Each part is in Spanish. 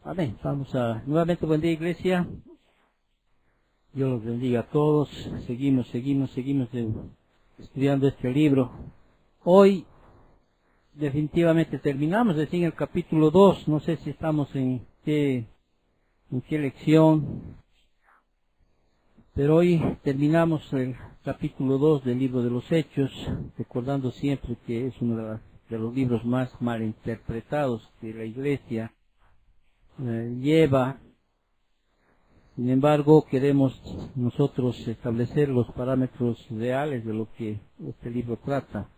Amén. Vamos a nuevamente buen día, iglesia. Dios los bendiga a todos. Seguimos estudiando este libro. Hoy definitivamente terminamos en el capítulo 2. No sé si estamos en qué lección, pero hoy terminamos el capítulo 2 del libro de los Hechos, recordando siempre que es uno de los libros más mal interpretados que la iglesia lleva. Sin embargo, queremos nosotros establecer los parámetros reales de lo que este libro trata.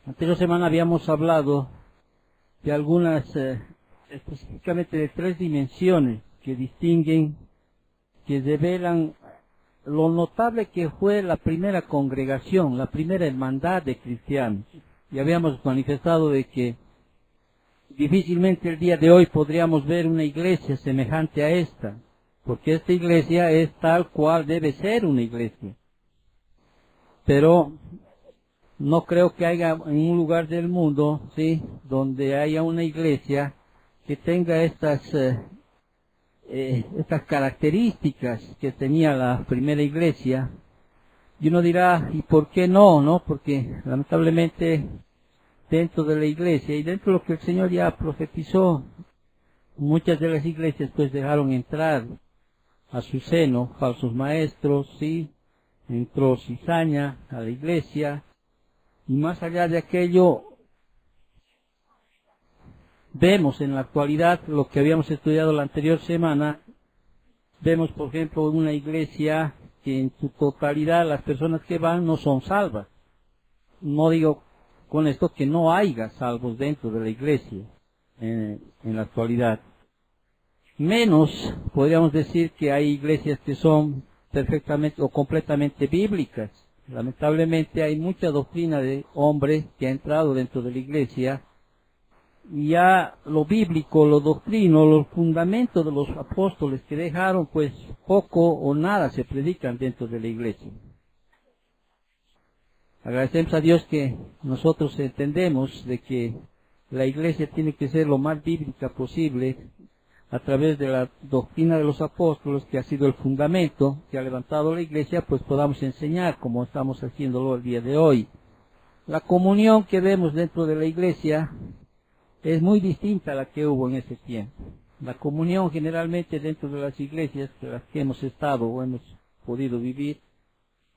La anterior semana habíamos hablado de algunas, específicamente de 3 dimensiones que distinguen, que revelan lo notable que fue la primera congregación, la primera hermandad de cristianos. Y habíamos manifestado de que difícilmente el día de hoy podríamos ver una iglesia semejante a esta, porque esta iglesia es tal cual debe ser una iglesia. Pero no creo que haya en un lugar del mundo, ¿sí?, donde haya una iglesia que tenga estas características que tenía la primera iglesia. Y uno dirá, ¿y por qué no? Porque lamentablemente dentro de la iglesia y dentro de lo que el Señor ya profetizó, muchas de las iglesias pues dejaron entrar a su seno falsos maestros, sí, entró cizaña a la iglesia, y más allá de aquello, vemos en la actualidad lo que habíamos estudiado la anterior semana. Vemos, por ejemplo, una iglesia que en su totalidad las personas que van no son salvas. No digo con esto que no haya salvos dentro de la iglesia en la actualidad. Menos podríamos decir que hay iglesias que son perfectamente o completamente bíblicas. Lamentablemente hay mucha doctrina de hombre que ha entrado dentro de la iglesia, y ya lo bíblico, lo doctrino, los fundamentos de los apóstoles que dejaron, pues poco o nada se predican dentro de la iglesia. Agradecemos a Dios que nosotros entendemos de que la iglesia tiene que ser lo más bíblica posible a través de la doctrina de los apóstoles, que ha sido el fundamento que ha levantado la iglesia, pues podamos enseñar como estamos haciéndolo el día de hoy. La comunión que vemos dentro de la iglesia es muy distinta a la que hubo en ese tiempo. La comunión generalmente dentro de las iglesias de las que hemos estado o hemos podido vivir,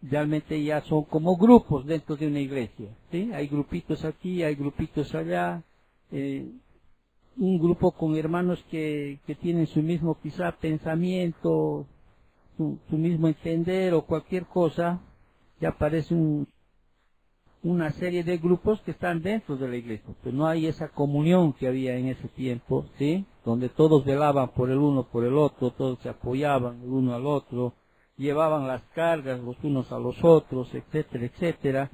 realmente ya son como grupos dentro de una iglesia, ¿sí? Hay grupitos aquí, hay grupitos allá, un grupo con hermanos que tienen su mismo quizá pensamiento, su mismo entender o cualquier cosa. Ya parece una serie de grupos que están dentro de la iglesia, pero no hay esa comunión que había en ese tiempo, ¿sí?, donde todos velaban por el uno por el otro, todos se apoyaban el uno al otro, llevaban las cargas los unos a los otros, etcétera, etcétera.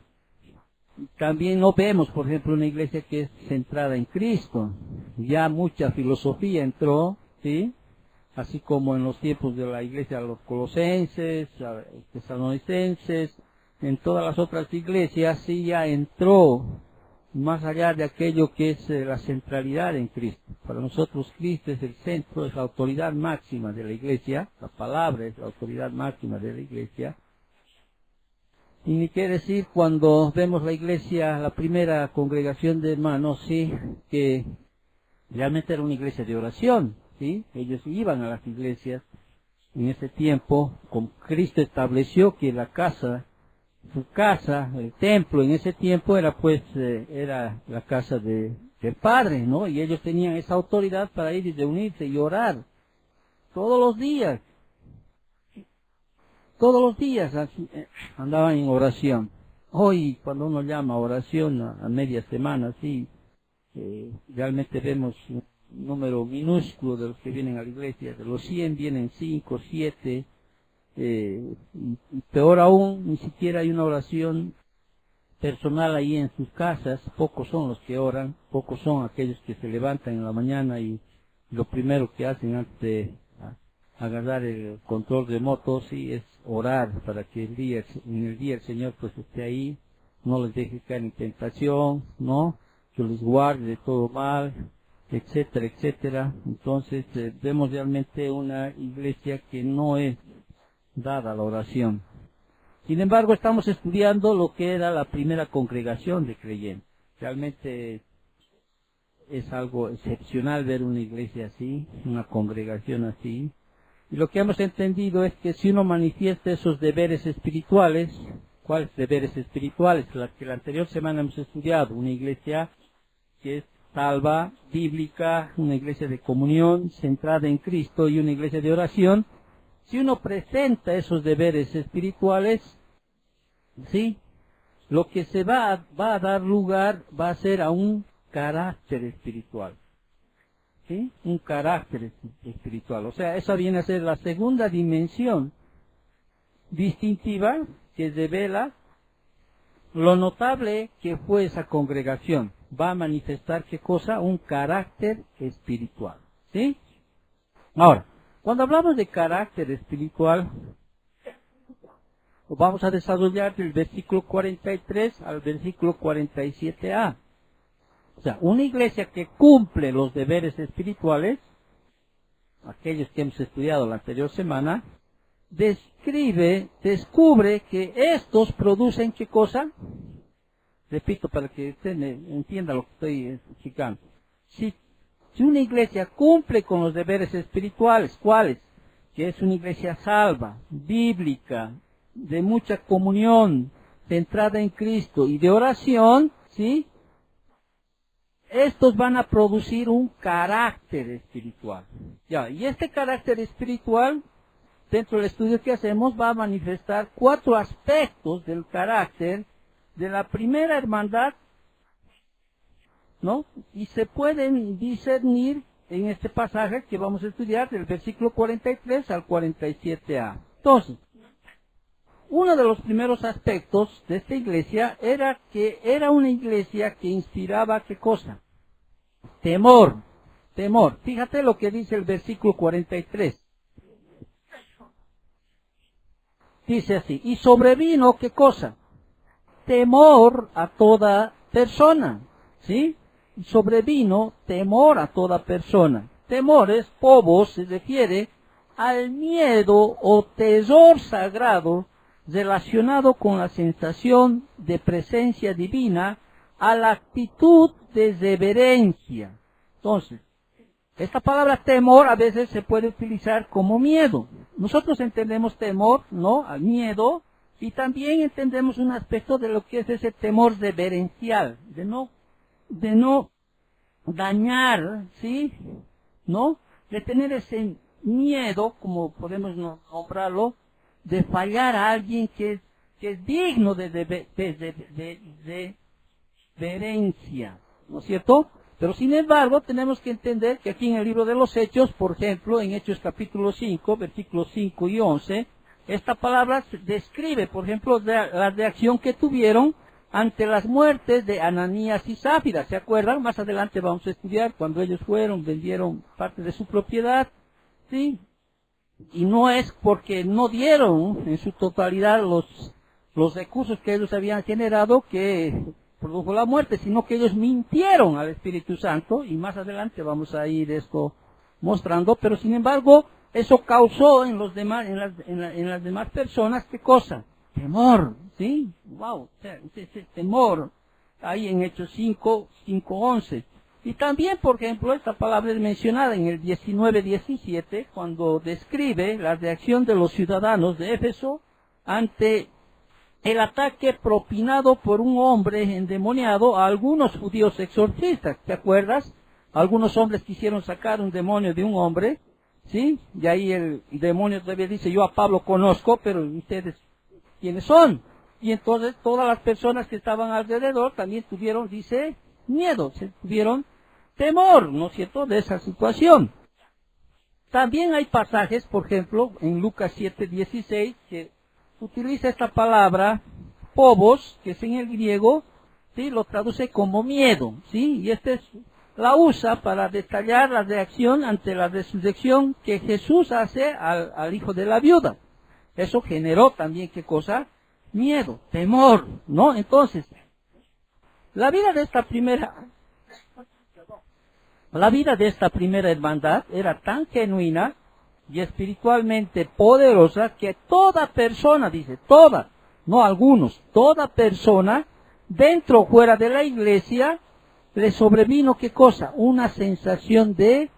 También no vemos, por ejemplo, una iglesia que es centrada en Cristo. Ya mucha filosofía entró, ¿sí?, así como en los tiempos de la iglesia de los colosenses, tesalonicenses, en todas las otras iglesias, sí ya entró más allá de aquello que es la centralidad en Cristo. Para nosotros Cristo es el centro, es la autoridad máxima de la iglesia, la palabra es la autoridad máxima de la iglesia. Y ni qué decir cuando vemos la iglesia, la primera congregación de hermanos, sí, que realmente era una iglesia de oración, sí, ellos iban a las iglesias en ese tiempo. Con Cristo estableció que su casa, el templo en ese tiempo era era la casa del Padre, ¿no? Y ellos tenían esa autoridad para ir y reunirse y orar todos los días. Todos los días andaban en oración. Hoy, cuando uno llama oración a media semana, sí, realmente vemos un número minúsculo de los que vienen a la iglesia. De los 100 vienen 5, 7, y peor aún, ni siquiera hay una oración personal ahí en sus casas. Pocos son los que oran, pocos son aquellos que se levantan en la mañana y lo primero que hacen antes de agarrar el control remoto, sí, es orar para que en el día el Señor pues esté ahí, no les deje caer en tentación, ¿no?, que les guarde de todo mal, etcétera, etcétera. Entonces vemos realmente una iglesia que no es dada a la oración. Sin embargo, estamos estudiando lo que era la primera congregación de creyentes. Realmente es algo excepcional ver una iglesia así, una congregación así. Y lo que hemos entendido es que si uno manifiesta esos deberes espirituales, ¿cuáles deberes espirituales? Las que la anterior semana hemos estudiado, una iglesia que es salva, bíblica, una iglesia de comunión, centrada en Cristo y una iglesia de oración. Si uno presenta esos deberes espirituales, ¿sí?, lo que se va a dar lugar va a ser a un carácter espiritual. ¿Sí? Un carácter espiritual. O sea, esa viene a ser la segunda dimensión distintiva que revela lo notable que fue esa congregación. Va a manifestar, ¿qué cosa? Un carácter espiritual. ¿Sí? Ahora, cuando hablamos de carácter espiritual, lo vamos a desarrollar del versículo 43 al versículo 47a. O sea, una iglesia que cumple los deberes espirituales, aquellos que hemos estudiado la anterior semana, descubre que estos producen ¿qué cosa? Repito para que usted entienda lo que estoy explicando. Si una iglesia cumple con los deberes espirituales, ¿cuáles? Que es una iglesia salva, bíblica, de mucha comunión, centrada en Cristo y de oración, ¿sí?, estos van a producir un carácter espiritual. Ya, y este carácter espiritual, dentro del estudio que hacemos, va a manifestar 4 aspectos del carácter de la primera hermandad, ¿no? Y se pueden discernir en este pasaje que vamos a estudiar del versículo 43 al 47a. Entonces, uno de los primeros aspectos de esta iglesia era que era una iglesia que inspiraba ¿qué cosa? Temor. Temor. Fíjate lo que dice el versículo 43. Dice así, y sobrevino ¿qué cosa? Temor a toda persona. ¿Sí? Sobrevino temor a toda persona. Temor es, phobos, se refiere al miedo o terror sagrado relacionado con la sensación de presencia divina, a la actitud de reverencia. Entonces, esta palabra temor a veces se puede utilizar como miedo. Nosotros entendemos temor, ¿no?, al miedo, y también entendemos un aspecto de lo que es ese temor reverencial, de no dañar, ¿sí?, ¿no?, de tener ese miedo, como podemos nombrarlo, de fallar a alguien que es digno de reverencia, ¿no es cierto? Pero sin embargo tenemos que entender que aquí en el libro de los Hechos, por ejemplo, en Hechos capítulo 5, versículos 5 y 11, esta palabra describe, por ejemplo, la reacción que tuvieron ante las muertes de Ananías y Zafira. ¿Se acuerdan? Más adelante vamos a estudiar cuando ellos vendieron parte de su propiedad, ¿sí? Y no es porque no dieron en su totalidad los recursos que ellos habían generado que produjo la muerte, sino que ellos mintieron al Espíritu Santo, y más adelante vamos a ir esto mostrando, pero sin embargo, eso causó en las demás personas, ¿qué cosa? Temor, ¿sí? Wow, ese temor, ahí en Hechos 5:11. Y también, por ejemplo, esta palabra es mencionada en el 19:17, cuando describe la reacción de los ciudadanos de Éfeso ante el ataque propinado por un hombre endemoniado a algunos judíos exorcistas. ¿Te acuerdas? Algunos hombres quisieron sacar un demonio de un hombre, ¿sí? Y ahí el demonio todavía dice, yo a Pablo conozco, pero ustedes, ¿quiénes son? Y entonces todas las personas que estaban alrededor también tuvieron, dice, miedo, tuvieron temor, ¿no es cierto?, de esa situación. También hay pasajes, por ejemplo, en Lucas 7:16, que utiliza esta palabra, phobos, que es en el griego, ¿sí?, lo traduce como miedo, ¿sí? Y la usa para detallar la reacción ante la resurrección que Jesús hace al hijo de la viuda. Eso generó también, ¿qué cosa? Miedo, temor, ¿no? Entonces, la vida de esta primera La vida de esta primera hermandad era tan genuina y espiritualmente poderosa que toda persona, dice, toda, no algunos, toda persona, dentro o fuera de la iglesia, le sobrevino, ¿qué cosa? Una sensación de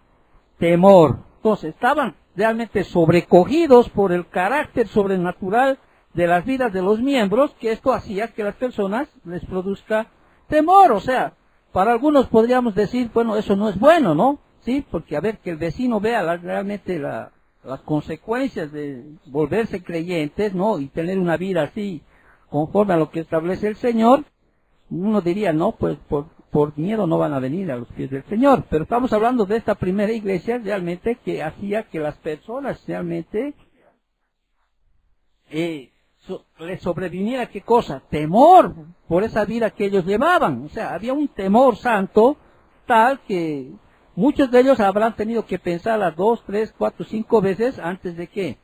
temor. Entonces, estaban realmente sobrecogidos por el carácter sobrenatural de las vidas de los miembros, que esto hacía que las personas les produzca temor. O sea, para algunos podríamos decir, bueno, eso no es bueno, ¿no? Sí, porque a ver, que el vecino vea realmente las consecuencias de volverse creyentes, ¿no? Y tener una vida así, conforme a lo que establece el Señor, uno diría, no, pues por miedo no van a venir a los pies del Señor. Pero estamos hablando de esta primera iglesia realmente que hacía que las personas realmente les sobreviniera, ¿qué cosa? Temor por esa vida que ellos llevaban. O sea, había un temor santo tal que muchos de ellos habrán tenido que pensarla 2, 3, 4, 5 veces antes de qué,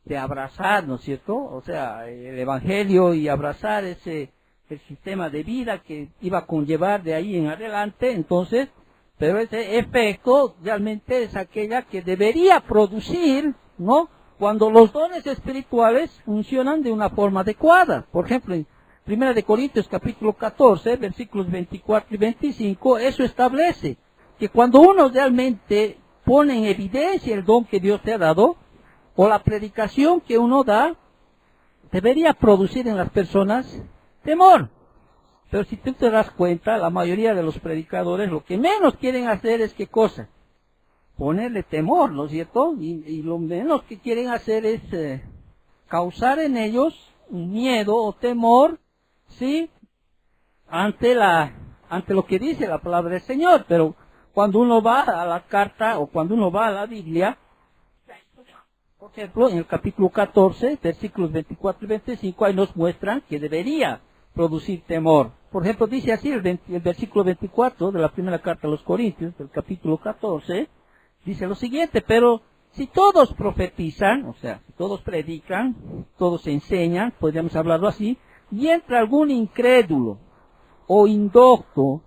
de abrazar, ¿no es cierto? O sea, el evangelio y abrazar el sistema de vida que iba a conllevar de ahí en adelante. Entonces, pero ese efecto realmente es aquella que debería producir, ¿no? Cuando los dones espirituales funcionan de una forma adecuada. Por ejemplo, en 1 Corintios capítulo 14, versículos 24 y 25, eso establece que cuando uno realmente pone en evidencia el don que Dios te ha dado, o la predicación que uno da, debería producir en las personas temor. Pero si tú te das cuenta, la mayoría de los predicadores lo que menos quieren hacer es ¿qué cosa? Ponerle temor, ¿no es cierto? Y lo menos que quieren hacer es causar en ellos un miedo o temor, ¿sí? Ante lo que dice la palabra del Señor. Pero cuando uno va a la carta o cuando uno va a la Biblia, por ejemplo, en el capítulo 14, versículos 24 y 25, ahí nos muestran que debería producir temor. Por ejemplo, dice así el versículo 24 de la primera carta a los Corintios, del capítulo 14, dice lo siguiente: pero si todos profetizan, o sea, si todos predican, todos enseñan, podríamos hablarlo así, y entra algún incrédulo o indocto,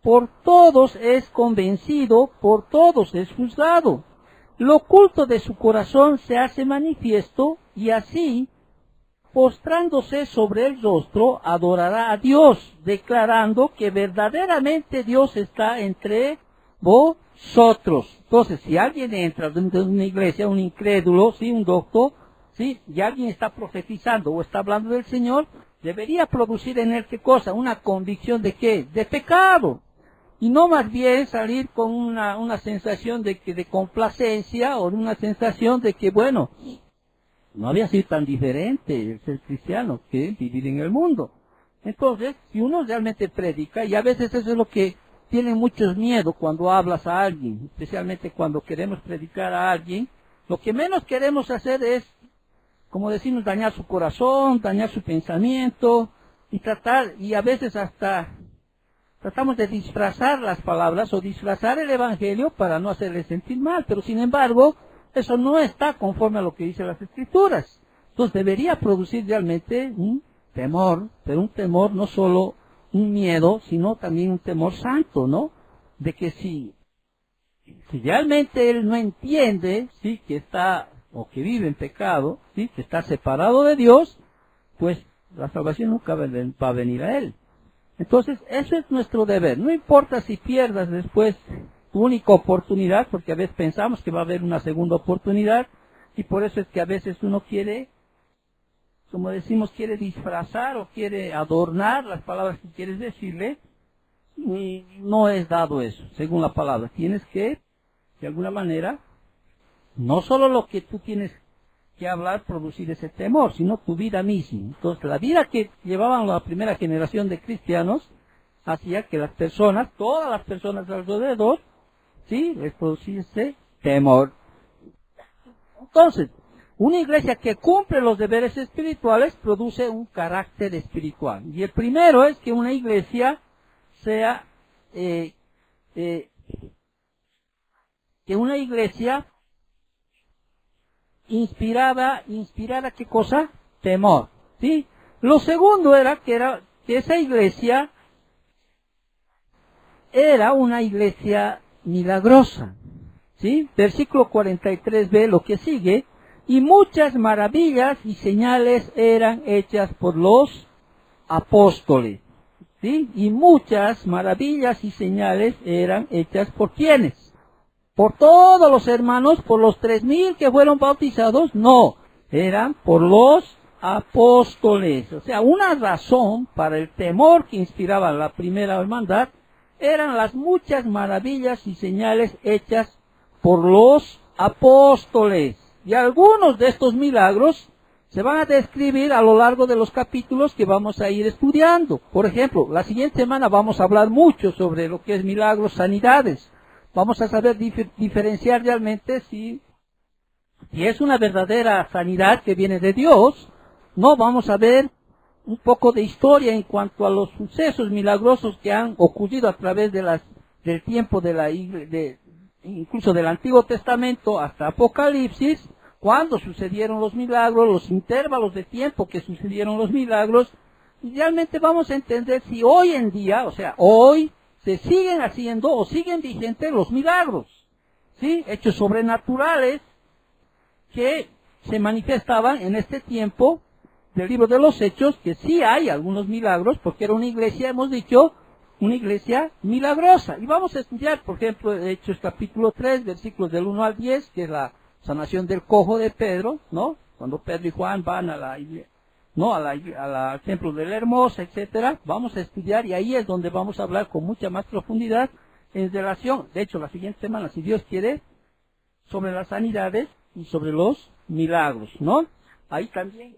por todos es convencido, por todos es juzgado. Lo oculto de su corazón se hace manifiesto, y así, postrándose sobre el rostro, adorará a Dios, declarando que verdaderamente Dios está entre vosotros. Entonces, si alguien entra dentro de una iglesia, un incrédulo, ¿sí? Un doctor, ¿sí? Y alguien está profetizando o está hablando del Señor, debería producir en él, ¿qué cosa? Una convicción de ¿qué? De pecado. Y no más bien salir con una sensación de complacencia, o una sensación de que, bueno, no había sido tan diferente el ser cristiano que vivir en el mundo. Entonces, si uno realmente predica, y a veces eso es lo que tienen muchos miedo cuando hablas a alguien, especialmente cuando queremos predicar a alguien, lo que menos queremos hacer es, como decimos, dañar su corazón, dañar su pensamiento, y a veces hasta tratamos de disfrazar las palabras o disfrazar el evangelio para no hacerle sentir mal, pero sin embargo, eso no está conforme a lo que dicen las Escrituras. Entonces debería producir realmente un temor, pero un temor no solo un miedo, sino también un temor santo, ¿no? De que si realmente él no entiende, sí, que está, o que vive en pecado, sí, que está separado de Dios, pues la salvación nunca va a venir a él. Entonces, eso es nuestro deber. No importa si pierdas después tu única oportunidad, porque a veces pensamos que va a haber una segunda oportunidad, y por eso es que a veces uno quiere, como decimos, quiere disfrazar o quiere adornar las palabras que quieres decirle, y no es dado eso, según la palabra. Tienes que, de alguna manera, no solo lo que tú tienes que hablar, producir ese temor, sino tu vida misma. Entonces, la vida que llevaban la primera generación de cristianos hacía que las personas, todas las personas alrededor, sí, les produciese temor. Entonces, una iglesia que cumple los deberes espirituales produce un carácter espiritual. Y el primero es que una iglesia sea, que una iglesia inspirada, ¿qué cosa? Temor, ¿sí? Lo segundo era que esa iglesia era una iglesia milagrosa. ¿Sí? Versículo 43b, lo que sigue, y muchas maravillas y señales eran hechas por los apóstoles. ¿Sí? Y muchas maravillas y señales eran hechas por ¿quiénes? Por todos los hermanos, por los 3,000 que fueron bautizados, no, eran por los apóstoles. O sea, una razón para el temor que inspiraba la primera hermandad eran las muchas maravillas y señales hechas por los apóstoles. Y algunos de estos milagros se van a describir a lo largo de los capítulos que vamos a ir estudiando. Por ejemplo, la siguiente semana vamos a hablar mucho sobre lo que es milagros, sanidades. Vamos a saber diferenciar realmente si es una verdadera sanidad que viene de Dios. No, vamos a ver un poco de historia en cuanto a los sucesos milagrosos que han ocurrido a través del tiempo de la iglesia, incluso del Antiguo Testamento hasta Apocalipsis, cuándo sucedieron los milagros, los intervalos de tiempo que sucedieron los milagros, y realmente vamos a entender si hoy en día, o sea, hoy, se siguen haciendo o siguen vigentes los milagros, ¿sí? Hechos sobrenaturales que se manifestaban en este tiempo del libro de los Hechos, que sí hay algunos milagros, porque era una iglesia, hemos dicho, una iglesia milagrosa. Y vamos a estudiar, por ejemplo, Hechos capítulo 3, versículos del 1 al 10, que es la sanación del cojo de Pedro, ¿no? Cuando Pedro y Juan van al templo de la Hermosa, etcétera. Vamos a estudiar y ahí es donde vamos a hablar con mucha más profundidad en relación, de hecho, la siguiente semana, si Dios quiere, sobre las sanidades y sobre los milagros, ¿no? Ahí también,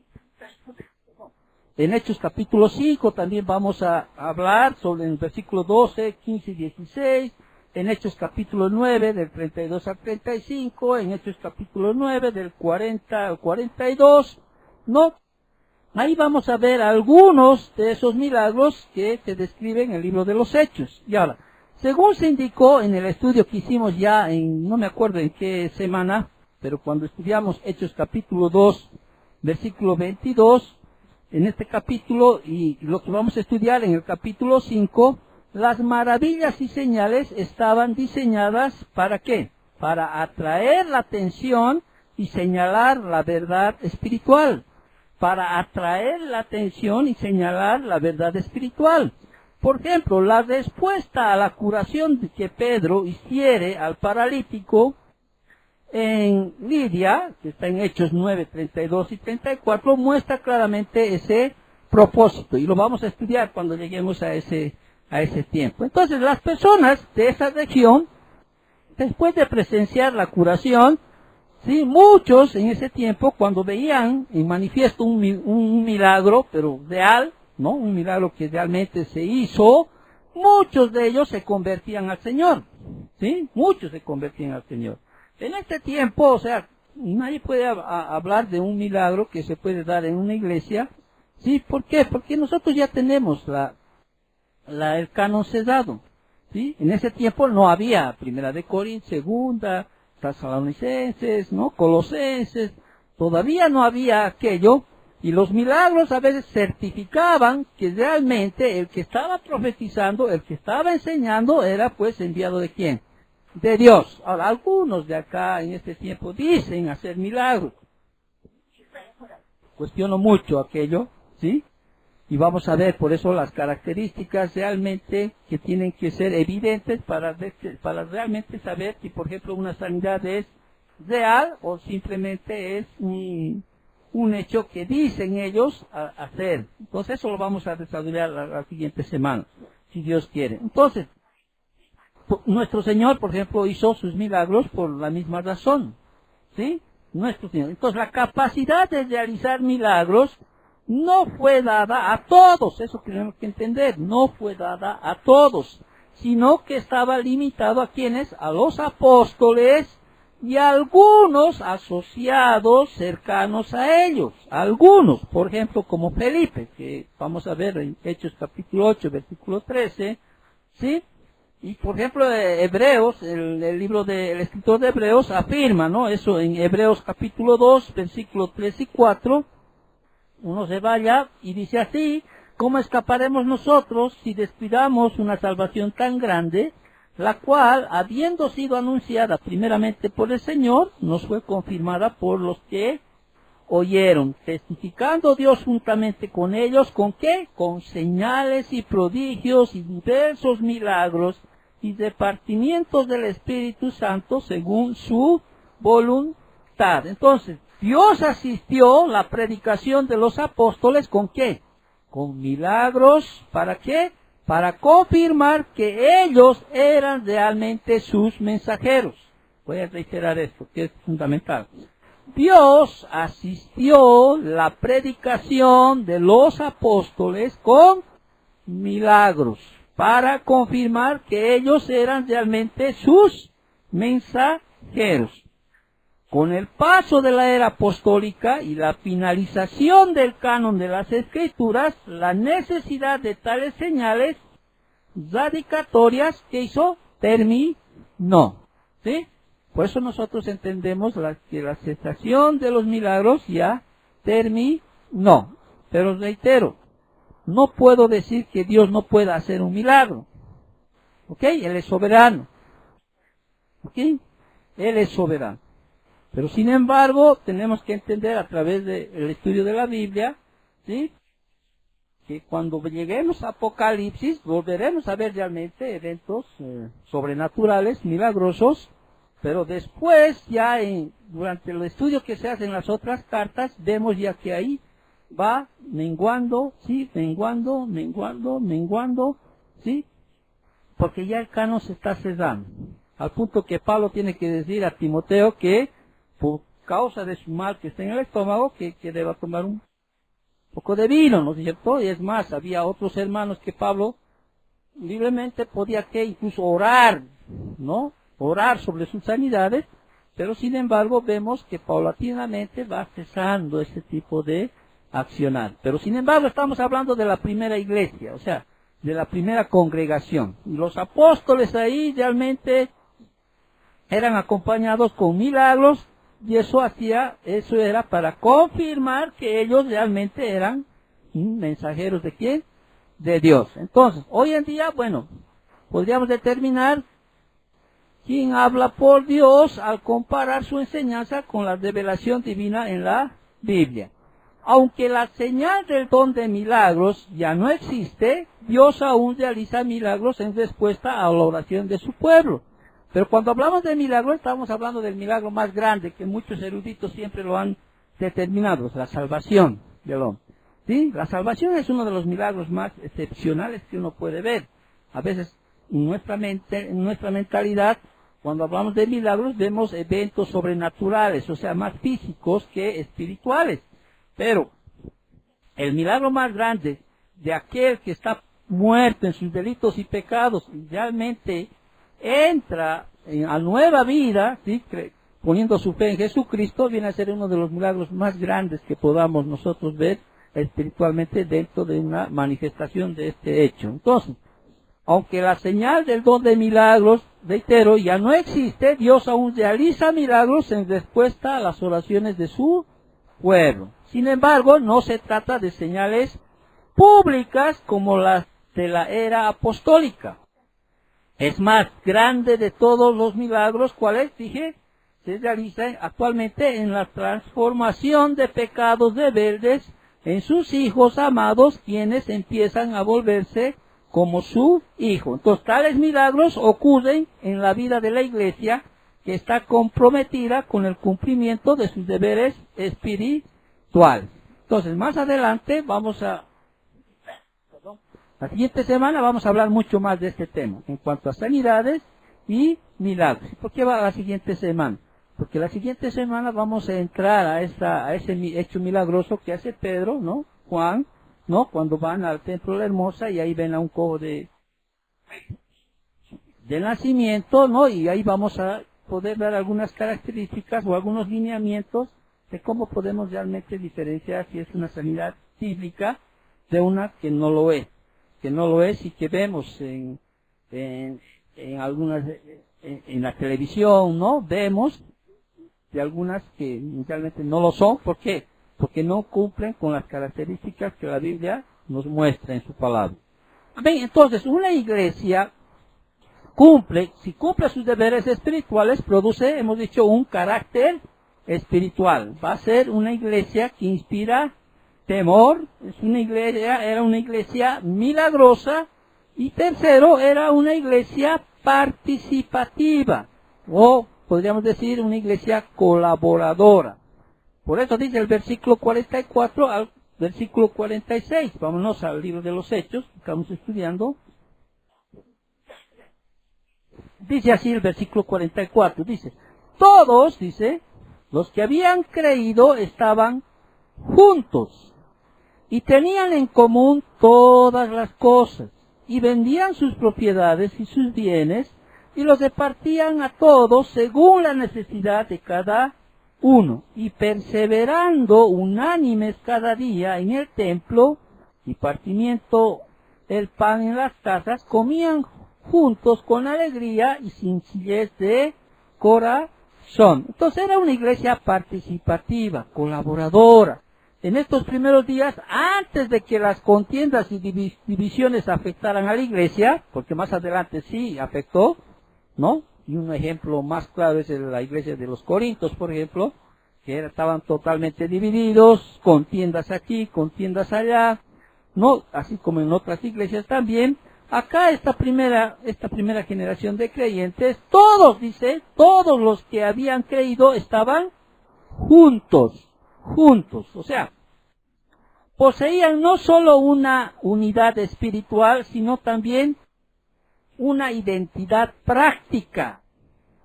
en Hechos capítulo 5 también vamos a hablar sobre el versículo 12, 15 y 16, en Hechos capítulo 9 del 32 al 35, en Hechos capítulo 9 del 40 al 42, ¿no? Ahí vamos a ver algunos de esos milagros que se describen en el libro de los Hechos. Y ahora, según se indicó en el estudio que hicimos ya no me acuerdo en qué semana, pero cuando estudiamos Hechos capítulo 2, versículo 22, en este capítulo y lo que vamos a estudiar en el capítulo 5, las maravillas y señales estaban diseñadas ¿para qué? Para atraer la atención y señalar la verdad espiritual. Para atraer la atención y señalar la verdad espiritual. Por ejemplo, la respuesta a la curación que Pedro hiciere al paralítico en Lidia, que está en Hechos 9, 32 y 34, muestra claramente ese propósito. Y lo vamos a estudiar cuando lleguemos a ese tiempo. Entonces, las personas de esa región, después de presenciar la curación, sí, muchos en ese tiempo, cuando veían en manifiesto un milagro, pero real, ¿no? Un milagro que realmente se hizo, muchos de ellos se convertían al Señor, ¿sí? Muchos se convertían al Señor. En este tiempo, o sea, nadie puede hablar de un milagro que se puede dar en una iglesia, ¿sí? ¿Por qué? Porque nosotros ya tenemos el canon cerrado, ¿sí? En ese tiempo no había Primera de Corintios, Segunda, Tesalonicenses, ¿no? Colosenses, todavía no había aquello, y los milagros a veces certificaban que realmente el que estaba profetizando, el que estaba enseñando, era pues enviado ¿de quién? De Dios. Ahora, algunos de acá en este tiempo dicen hacer milagros. Cuestiono mucho aquello, ¿sí? Y vamos a ver por eso las características realmente que tienen que ser evidentes para realmente saber si, por ejemplo, una sanidad es real o simplemente es un hecho que dicen ellos hacer. Entonces eso lo vamos a desarrollar la siguiente semana, si Dios quiere. Entonces, nuestro Señor, por ejemplo, hizo sus milagros por la misma razón, ¿sí? Nuestro Señor. Entonces, la capacidad de realizar milagros no fue dada a todos, eso tenemos que entender, no fue dada a todos, sino que estaba limitado a quienes, a los apóstoles y a algunos asociados cercanos a ellos, algunos, por ejemplo, como Felipe, que vamos a ver en Hechos capítulo 8, versículo 13, ¿sí? Y por ejemplo, Hebreos, el libro del escritor de Hebreos afirma, ¿no? Eso en Hebreos capítulo 2, versículos 3 y 4, uno se vaya y dice así: ¿cómo escaparemos nosotros si descuidamos una salvación tan grande, la cual, habiendo sido anunciada primeramente por el Señor, nos fue confirmada por los que oyeron, testificando Dios juntamente con ellos, ¿con qué? Con señales y prodigios y diversos milagros y repartimientos del Espíritu Santo según su voluntad. Entonces, Dios asistió la predicación de los apóstoles, ¿con qué? Con milagros, ¿para qué? Para confirmar que ellos eran realmente sus mensajeros. Voy a reiterar esto, que es fundamental. Dios asistió la predicación de los apóstoles con milagros para confirmar que ellos eran realmente sus mensajeros. Con el paso de la era apostólica y la finalización del canon de las Escrituras, la necesidad de tales señales radicatorias que hizo terminó. ¿Sí? Por eso nosotros entendemos que la cesación de los milagros ya terminó. Pero reitero, no puedo decir que Dios no pueda hacer un milagro. ¿Ok? Él es soberano. ¿Ok? Él es soberano. Pero sin embargo, tenemos que entender a través del estudio de la Biblia, ¿sí?, que cuando lleguemos a Apocalipsis, volveremos a ver realmente eventos sobrenaturales, milagrosos, pero después, ya durante el estudio que se hace en las otras cartas, vemos ya que ahí va menguando, ¿sí?, menguando, ¿sí?, porque ya el canon se está cerrando, al punto que Pablo tiene que decir a Timoteo que por causa de su mal que está en el estómago, que deba tomar un poco de vino, ¿no es cierto? Y es más, había otros hermanos que Pablo libremente podía que incluso orar, ¿no? Orar sobre sus sanidades, pero sin embargo vemos que paulatinamente va cesando ese tipo de accionar. Pero sin embargo estamos hablando de la primera iglesia, o sea, de la primera congregación. Y los apóstoles ahí realmente eran acompañados con milagros, y eso era para confirmar que ellos realmente eran mensajeros de ¿quién? De Dios. Entonces, hoy en día, bueno, podríamos determinar quién habla por Dios al comparar su enseñanza con la revelación divina en la Biblia. Aunque la señal del don de milagros ya no existe, Dios aún realiza milagros en respuesta a la oración de su pueblo. Pero cuando hablamos de milagro, estamos hablando del milagro más grande, que muchos eruditos siempre lo han determinado, es la salvación del hombre. ¿Sí? La salvación es uno de los milagros más excepcionales que uno puede ver. A veces, en nuestra mentalidad, cuando hablamos de milagros, vemos eventos sobrenaturales, o sea, más físicos que espirituales. Pero, el milagro más grande de aquel que está muerto en sus delitos y pecados, y realmente entra a nueva vida, ¿sí?, poniendo su fe en Jesucristo, viene a ser uno de los milagros más grandes que podamos nosotros ver espiritualmente dentro de una manifestación de este hecho. Entonces, aunque la señal del don de milagros, reitero, ya no existe, Dios aún realiza milagros en respuesta a las oraciones de su pueblo. Sin embargo, no se trata de señales públicas como las de la era apostólica. Es más grande de todos los milagros, ¿cuáles? Dije, se realiza actualmente en la transformación de pecados rebeldes en sus hijos amados, quienes empiezan a volverse como su hijo. Entonces, tales milagros ocurren en la vida de la iglesia, que está comprometida con el cumplimiento de sus deberes espirituales. Entonces, más adelante la siguiente semana vamos a hablar mucho más de este tema, en cuanto a sanidades y milagros. ¿Por qué va la siguiente semana? Porque la siguiente semana vamos a entrar a ese hecho milagroso que hace Pedro, ¿no?, Juan, ¿no?, cuando van al templo de la Hermosa y ahí ven a un cojo de nacimiento, ¿no?, y ahí vamos a poder dar algunas características o algunos lineamientos de cómo podemos realmente diferenciar si es una sanidad bíblica de una que no lo es. Y que vemos en algunas, en la televisión, ¿no?, vemos de algunas que realmente no lo son. ¿Por qué? Porque no cumplen con las características que la Biblia nos muestra en su palabra. Bien, entonces, una iglesia si cumple sus deberes espirituales, produce, hemos dicho, un carácter espiritual. Va a ser una iglesia que inspira temor, era una iglesia milagrosa, y tercero, era una iglesia participativa, o podríamos decir una iglesia colaboradora. Por eso dice el versículo 44 al versículo 46. Vámonos al libro de los Hechos, que estamos estudiando. Dice así el versículo 44, dice, todos, dice, los que habían creído estaban juntos y tenían en común todas las cosas y vendían sus propiedades y sus bienes y los repartían a todos según la necesidad de cada uno, y perseverando unánimes cada día en el templo y partimiento el pan en las casas, comían juntos con alegría y sencillez de corazón. Entonces era una iglesia participativa, colaboradora. En estos primeros días, antes de que las contiendas y divisiones afectaran a la iglesia, porque más adelante sí afectó, ¿no? Y un ejemplo más claro es la iglesia de los Corintios, por ejemplo, que estaban totalmente divididos, contiendas aquí, contiendas allá, ¿no? Así como en otras iglesias también. Acá esta primera generación de creyentes, todos, dice, todos los que habían creído estaban juntos, o sea, poseían no solo una unidad espiritual, sino también una identidad práctica.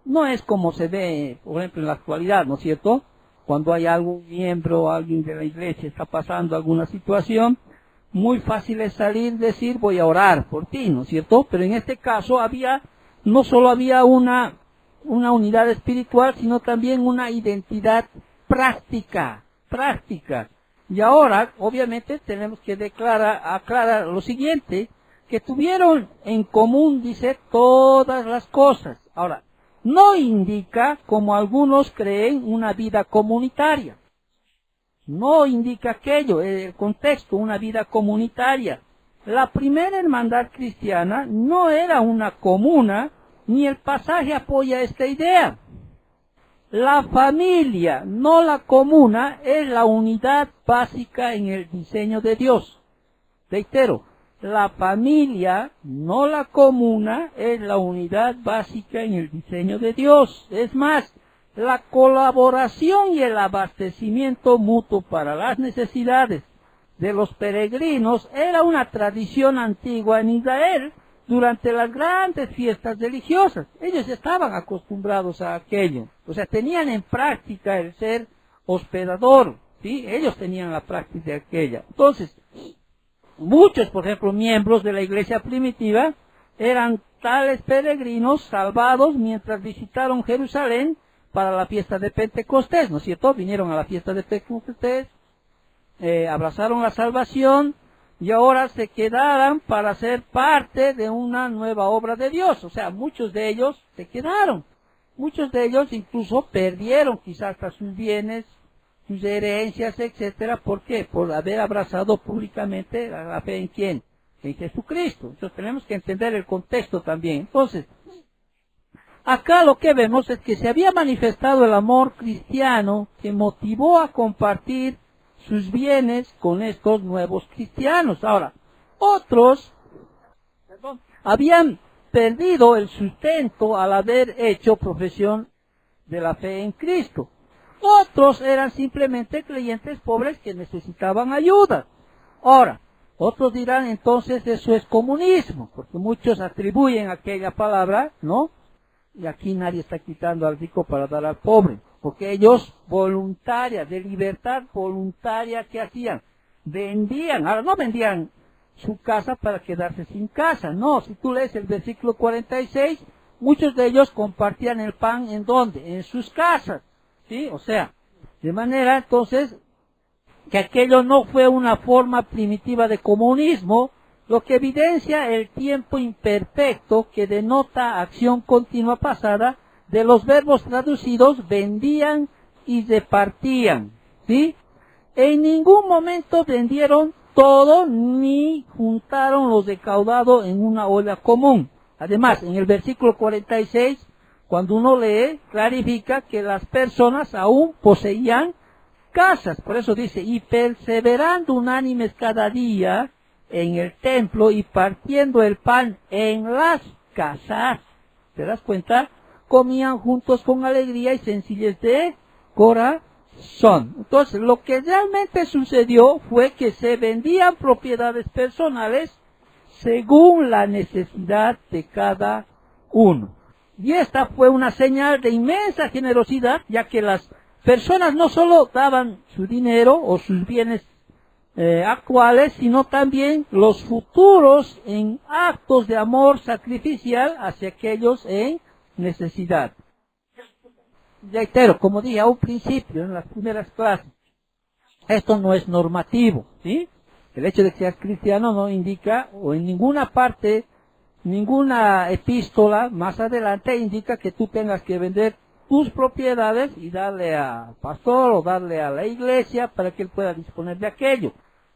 No es como se ve, por ejemplo, en la actualidad, ¿no es cierto? Cuando hay algún miembro, alguien de la iglesia está pasando alguna situación, muy fácil es salir y decir, voy a orar por ti, ¿no es cierto? Pero en este caso no solo había una unidad espiritual, sino también una identidad práctica. Y ahora, obviamente, tenemos que aclarar lo siguiente, que tuvieron en común, dice, todas las cosas. Ahora, no indica, como algunos creen, una vida comunitaria. No indica aquello, el contexto, una vida comunitaria. La primera hermandad cristiana no era una comuna, ni el pasaje apoya esta idea. La familia, no la comuna, es la unidad básica en el diseño de Dios. Reitero, la familia, no la comuna, es la unidad básica en el diseño de Dios. Es más, la colaboración y el abastecimiento mutuo para las necesidades de los peregrinos era una tradición antigua en Israel durante las grandes fiestas religiosas. Ellos estaban acostumbrados a aquello. O sea, tenían en práctica el ser hospedador, ¿sí? Ellos tenían la práctica de aquella. Entonces, muchos, por ejemplo, miembros de la iglesia primitiva eran tales peregrinos salvados mientras visitaron Jerusalén para la fiesta de Pentecostés, ¿no es cierto? Vinieron a la fiesta de Pentecostés, abrazaron la salvación y ahora se quedaron para ser parte de una nueva obra de Dios. O sea, muchos de ellos se quedaron. Muchos de ellos incluso perdieron quizás hasta sus bienes, sus herencias, etcétera. ¿Por qué? Por haber abrazado públicamente la fe en ¿quién? En Jesucristo. Entonces tenemos que entender el contexto también. Entonces, acá lo que vemos es que se había manifestado el amor cristiano que motivó a compartir sus bienes con estos nuevos cristianos. Ahora, otros habían perdido el sustento al haber hecho profesión de la fe en Cristo. Otros eran simplemente creyentes pobres que necesitaban ayuda. Ahora, otros dirán entonces eso es comunismo, porque muchos atribuyen aquella palabra, ¿no? Y aquí nadie está quitando al rico para dar al pobre, porque ellos de libertad voluntaria, ¿qué hacían? Vendían, ahora no vendían su casa para quedarse sin casa, no, si tú lees el versículo 46, muchos de ellos compartían el pan, ¿en dónde? En sus casas, ¿sí? O sea, de manera entonces que aquello no fue una forma primitiva de comunismo, lo que evidencia el tiempo imperfecto que denota acción continua pasada de los verbos traducidos vendían y repartían, ¿sí? En ningún momento vendieron todo ni juntaron lo recaudado en una olla común. Además, en el versículo 46, cuando uno lee, clarifica que las personas aún poseían casas. Por eso dice, y perseverando unánimes cada día en el templo y partiendo el pan en las casas. ¿Te das cuenta? Comían juntos con alegría y sencillez de corazón. Entonces, lo que realmente sucedió fue que se vendían propiedades personales según la necesidad de cada uno. Y esta fue una señal de inmensa generosidad, ya que las personas no solo daban su dinero o sus bienes actuales, sino también los futuros en actos de amor sacrificial hacia aquellos en necesidad. Reitero, como dije a un principio en las primeras clases, esto no es normativo, ¿sí? El hecho de que seas cristiano no indica, o en ninguna parte, ninguna epístola más adelante indica que tú tengas que vender tus propiedades y darle al pastor o darle a la iglesia para que él pueda disponer de aquello.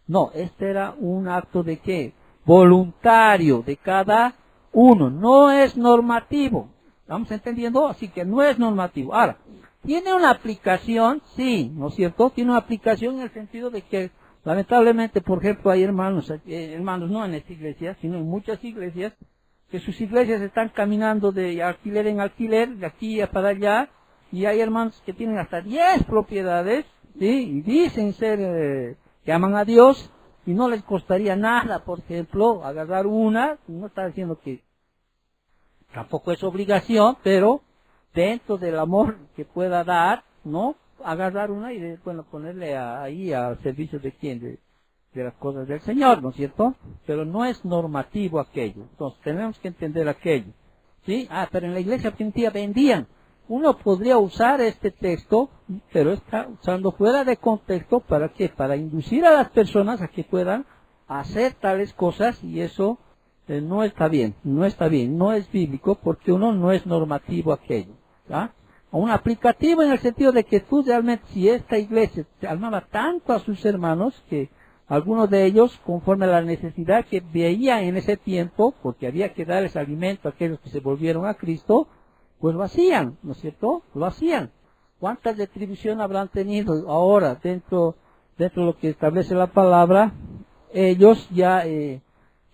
No, este era un acto de ¿qué? Voluntario de cada uno, no es normativo. ¿Estamos entendiendo? Así que no es normativo. Ahora, ¿tiene una aplicación? Sí, ¿no es cierto? Tiene una aplicación en el sentido de que, lamentablemente, por ejemplo, hay hermanos no en esta iglesia, sino en muchas iglesias, que sus iglesias están caminando de alquiler en alquiler, de aquí a para allá, y hay hermanos que tienen hasta 10 propiedades, ¿sí? Y dicen ser, que aman a Dios, y no les costaría nada, por ejemplo, agarrar una, no está diciendo que tampoco es obligación, pero dentro del amor que pueda dar, ¿no? Agarrar una y, bueno, ponerle ahí al servicio de quién, de las cosas del Señor, ¿no es cierto? Pero no es normativo aquello. Entonces, tenemos que entender aquello. ¿Sí? Pero en la iglesia primitiva vendían. Uno podría usar este texto, pero está usando fuera de contexto, ¿para qué? Para inducir a las personas a que puedan hacer tales cosas, y eso no está bien, no es bíblico, porque uno no es normativo aquello. ¿Ya? Un aplicativo en el sentido de que tú realmente, si esta iglesia amaba tanto a sus hermanos, que algunos de ellos, conforme a la necesidad que veían en ese tiempo, porque había que darles alimento a aquellos que se volvieron a Cristo, pues lo hacían, ¿no es cierto? Lo hacían. ¿Cuántas retribución habrán tenido ahora dentro de lo que establece la palabra, ellos ya en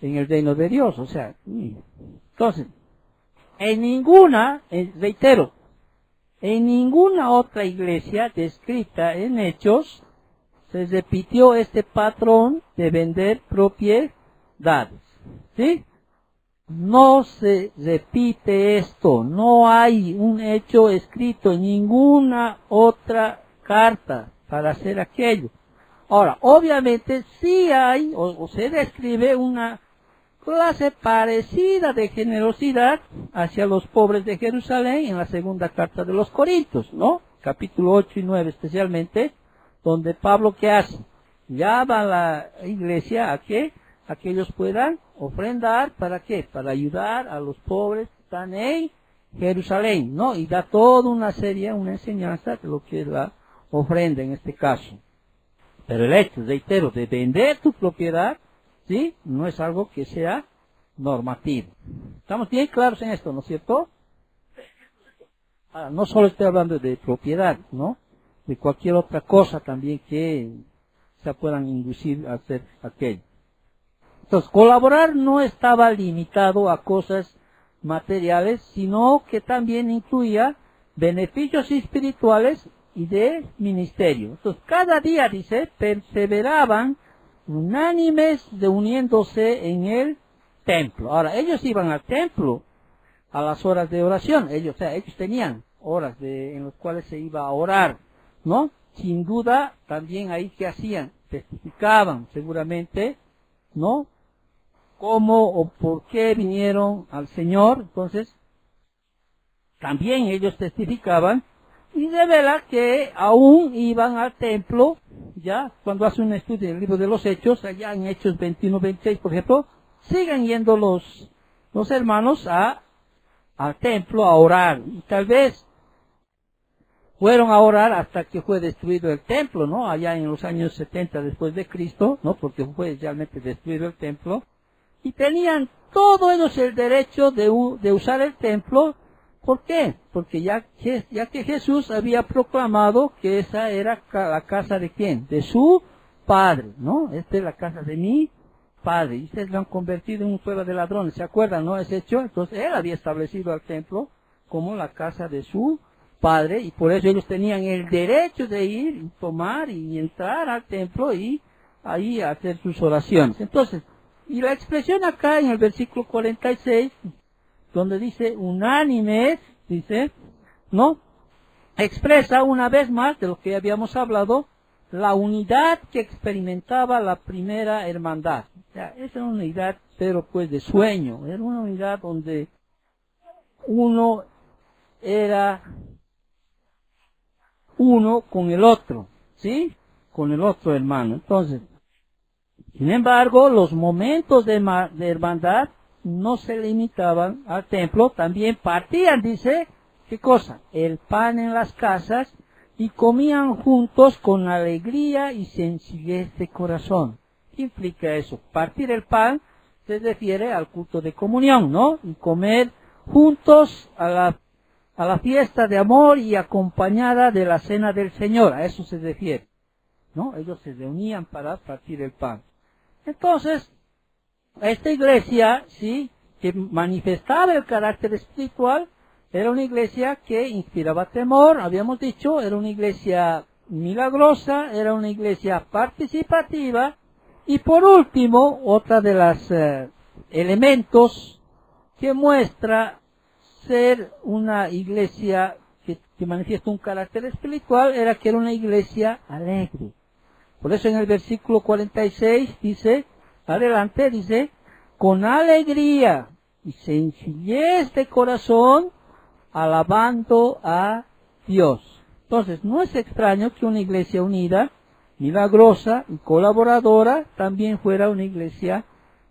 el reino de Dios? O sea, entonces, reitero, en ninguna otra iglesia descrita en Hechos se repitió este patrón de vender propiedades. ¿Sí? No se repite esto. No hay un hecho escrito en ninguna otra carta para hacer aquello. Ahora, obviamente sí hay, o se describe una clase parecida de generosidad hacia los pobres de Jerusalén en la segunda carta de los Corintios, ¿no? Capítulo 8 y 9 especialmente, donde Pablo, ¿qué hace? Llama a la iglesia a que ellos puedan ofrendar, ¿para qué? Para ayudar a los pobres que están en Jerusalén, ¿no? Y da toda una enseñanza de lo que es la ofrenda en este caso. Pero el hecho, reitero, de vender tu propiedad, ¿sí? No es algo que sea normativo. ¿Estamos bien claros en esto, no es cierto? Ahora, no solo estoy hablando de propiedad, ¿no? De cualquier otra cosa también que se puedan inducir a hacer aquello. Entonces, colaborar no estaba limitado a cosas materiales, sino que también incluía beneficios espirituales y de ministerio. Entonces, cada día, dice, perseveraban unánimes reuniéndose en el templo. Ahora, ellos iban al templo a las horas de oración. Ellos tenían horas en las cuales se iba a orar, ¿no? Sin duda, también ahí que hacían, testificaban seguramente, ¿no? Cómo o por qué vinieron al Señor. Entonces, también ellos testificaban y revela que aún iban al templo, ya, cuando hace un estudio en el libro de los Hechos, allá en Hechos 21, 26, por ejemplo, siguen yendo los hermanos al templo a orar. Y tal vez fueron a orar hasta que fue destruido el templo, ¿no? Allá en los años 70 después de Cristo, ¿no? Porque fue realmente destruido el templo. y tenían todos ellos el derecho de usar el templo. ¿Por qué? Porque ya que Jesús había proclamado que esa era la casa de ¿quién? De su Padre, ¿no? Esta es la casa de mi Padre. Y ustedes lo han convertido en un pueblo de ladrones, ¿se acuerdan, no? Ese hecho. Entonces él había establecido al templo como la casa de su Padre, y por eso ellos tenían el derecho de ir y tomar y entrar al templo y ahí hacer sus oraciones. Entonces, y la expresión acá en el versículo 46, donde dice unánimes, dice, ¿no? Expresa una vez más de lo que habíamos hablado, la unidad que experimentaba la primera hermandad. O sea, esa era una unidad, pero pues de sueño, era una unidad donde uno era uno con el otro, ¿sí? Con el otro hermano. Entonces, sin embargo, los momentos de hermandad no se limitaban al templo, también partían, dice, ¿qué cosa? El pan en las casas y comían juntos con alegría y sencillez de corazón. ¿Qué implica eso? Partir el pan se refiere al culto de comunión, ¿no? Y comer juntos a la fiesta de amor y acompañada de la cena del Señor, a eso se refiere, ¿no? Ellos se reunían para partir el pan. Entonces, esta iglesia, sí, que manifestaba el carácter espiritual, era una iglesia que inspiraba temor, habíamos dicho, era una iglesia milagrosa, era una iglesia participativa, y por último, otra de los elementos que muestra ser una iglesia que manifiesta un carácter espiritual, era que era una iglesia alegre. Por eso en el versículo 46 dice, adelante dice, con alegría y sencillez de corazón, alabando a Dios. Entonces, no es extraño que una iglesia unida, milagrosa y colaboradora, también fuera una iglesia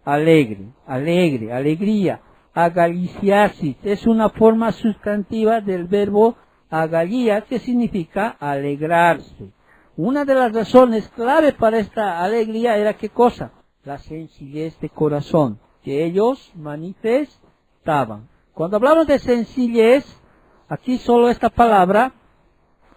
alegre, alegría. Agaliciasis es una forma sustantiva del verbo agalía, que significa alegrarse. Una de las razones clave para esta alegría era ¿qué cosa? La sencillez de corazón que ellos manifestaban. Cuando hablamos de sencillez, aquí solo esta palabra,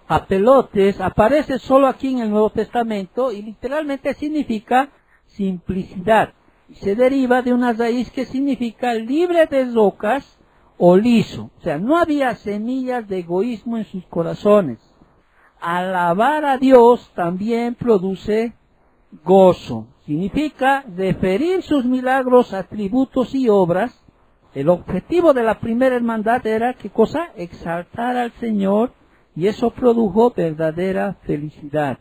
apelotes, aparece solo aquí en el Nuevo Testamento y literalmente significa simplicidad. Se deriva de una raíz que significa libre de rocas o liso. O sea, no había semillas de egoísmo en sus corazones. Alabar a Dios también produce gozo. Significa referir sus milagros, atributos y obras. El objetivo de la primera hermandad era, ¿qué cosa? Exaltar al Señor, y eso produjo verdadera felicidad.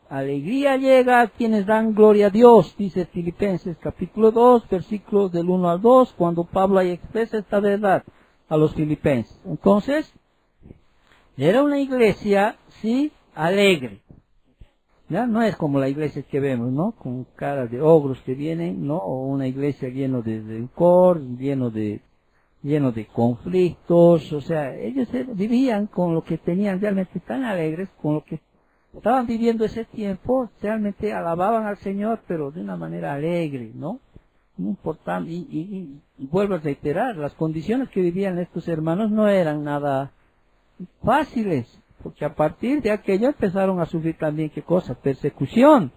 Alegría llega a quienes dan gloria a Dios, dice Filipenses capítulo 2, versículos del 1 al 2, cuando Pablo ahí expresa esta verdad a los filipenses. Entonces, era una iglesia, sí, alegre. Ya no es como la iglesia que vemos, ¿no? Con cara de ogros que vienen, ¿no? O una iglesia lleno de rencor, lleno de conflictos. O sea, ellos vivían con lo que tenían, realmente tan alegres, con lo que estaban viviendo ese tiempo, realmente alababan al Señor, pero de una manera alegre, ¿no? Muy importante. Y vuelvo a reiterar, las condiciones que vivían estos hermanos no eran nada fáciles, porque a partir de aquello empezaron a sufrir también, ¿qué cosa? Persecución,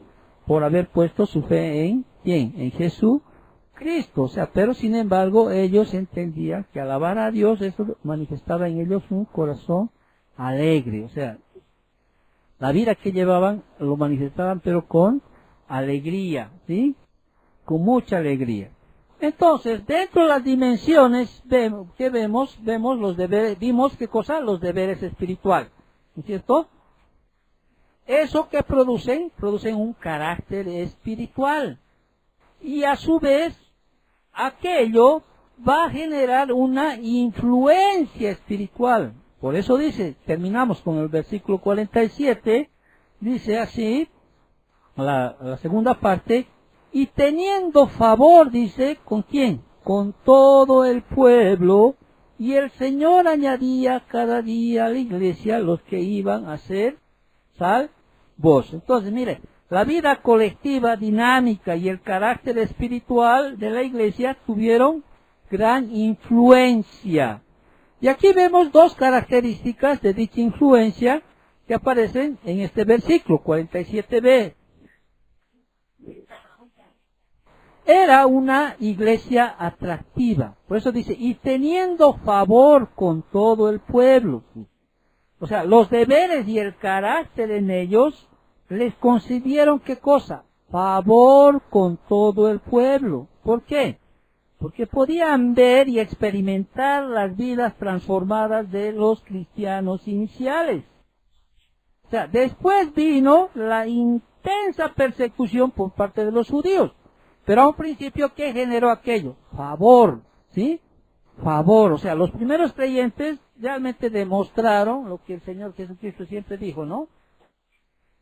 por haber puesto su fe en ¿quién? En Jesucristo. O sea, pero sin embargo ellos entendían que alabar a Dios, eso manifestaba en ellos un corazón alegre. O sea, la vida que llevaban lo manifestaban, pero con alegría, ¿sí? Con mucha alegría. Entonces, dentro de las dimensiones vimos los deberes, vimos qué cosa, los deberes espirituales, ¿no es cierto? Eso que producen un carácter espiritual, y a su vez aquello va a generar una influencia espiritual. Por eso dice, terminamos con el versículo 47, dice así, la segunda parte, y teniendo favor, dice, ¿con quién? Con todo el pueblo, y el Señor añadía cada día a la iglesia los que iban a ser salvos. Entonces, mire, la vida colectiva, dinámica y el carácter espiritual de la iglesia tuvieron gran influencia. Y aquí vemos dos características de dicha influencia que aparecen en este versículo 47b. Era una iglesia atractiva. Por eso dice, y teniendo favor con todo el pueblo. O sea, los deberes y el carácter en ellos les concedieron, ¿qué cosa? Favor con todo el pueblo. ¿Por qué? Porque podían ver y experimentar las vidas transformadas de los cristianos iniciales. O sea, después vino la intensa persecución por parte de los judíos. Pero a un principio, ¿qué generó aquello? Favor, ¿sí? Favor. O sea, los primeros creyentes realmente demostraron lo que el Señor Jesucristo siempre dijo, ¿no?